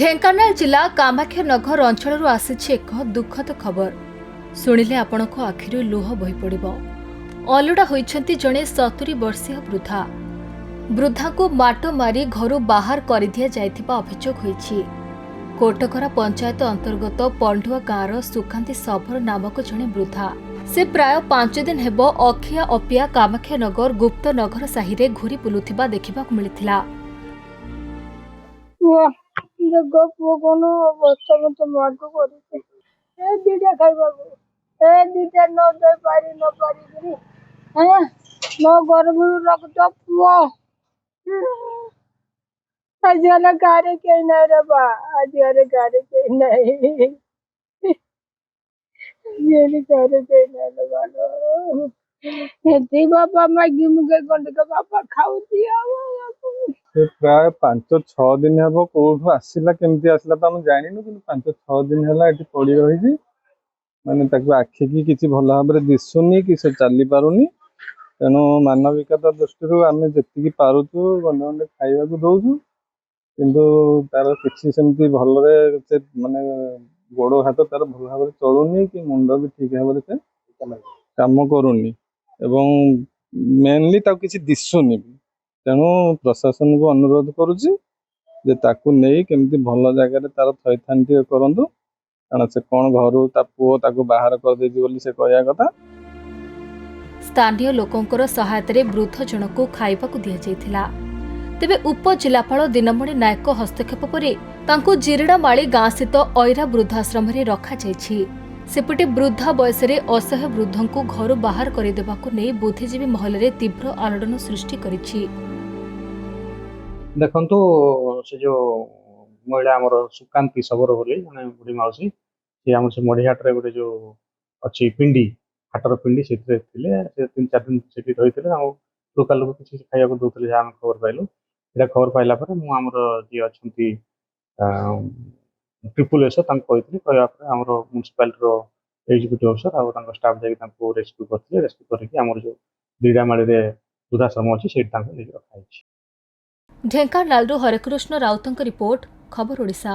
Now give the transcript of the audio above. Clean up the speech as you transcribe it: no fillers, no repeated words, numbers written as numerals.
ढेंकानाल जिला कामाख्यानगर अंचल आसी एक दुखद खबर शुणिले आपण आखिर लुह बही पड़ो। अलुड़ा होइछंती जणे 70 वर्षीय वृद्धा। वृद्धा को माट मारी घर बाहर कर दिया जायथिबा अभियोग होइछि। कोटकरा पंचायत अंतर्गत पंडुआ गाँवर सुकांती सबर नामक जणे वृद्धा। से प्राय 5 दिन हेबो अखिया अपिया कामाख्यानगर गुप्तनगर साहि रे घुरी बुलुथिबा देखिबाक मिलिथिला। पुओ कोनो अवस्था मत माटो करी ए दीटा खाइबाबू ए दीटा न दे पारी न पारी हां न गर्भ रक्त पुओ आज वाला कार्य के नहीं रे बा आज वाले कार्य के नहीं ये कार्य के नहीं लगानो हेती बापा मागी मुगे गंड का बापा खाऊ दिया से प्राय 5-6 दिन हम कौटू आसला केमती आसला तो आम जानू कि 5-6 दिन है ये पड़ी रही माने आखि की किसी भल भाव में दिशुनी कि से चली पारुनी। तेणु मानविकता दृष्टि आम जी पारुचु गंडे गंडे खाइबा दौचु किंतु तार किसी सेमती भलरे से माने गोड़ हाथ तार भल भाव चलुनी कि मुंड भी ठीक भाव से काम करूनी एवं मेनली किसी दिशुनी। तेणु प्रशासन को अनुरोध करुच्ची जे ताकू नहीं केमती भल जगह तार थैथान करूँ कारण से कौन घर पुओ ताकू बाहर कर देजी बोली से कहया कथा। स्थानीय लोकंकर सहायतारे वृद्ध जनकू खाइबाकू दिया जायथिला। तेबे उपजिलापाल दिनमणि नायक हस्तक्षेप परे तांकू जिरडामाळी गाँ स्थित ऐरा वृद्धाश्रम रे रखा जायछि। सेपटे वृद्धा बयस असह्य वृद्धंकू घर बाहर करदेबाकू नहीं बुद्धिजीवी महल रे तीव्र आलोड़न सृष्टि करिछि। देखो से जो महिला आमर सुकांती सबर बोली जड़े बुढ़ी मौसी सी आम से मढ़ीहाटे गोटे जो अच्छी पिंडी हाटर पिंडी से 3-4 दिन से रही थे लोकाल लोक किसी खाया दूसरे जहाँ खबर पाइलु यहाँ खबर पाइला मुझे जी अच्छा ट्रिपुल एस कही कहवापर आम म्यूनिसिपालिटी एग्जीक्यूटिव अफिसर और स्टाफ जाकि रेस्क्यू करते रेस्क्यू करके जो दीडामाड़ी वृद्धाश्रम अच्छी से रखा। ढेंकानालरू हरेकृष्ण राउतଙ୍କ रिपोर्ट खबर ओडिशा।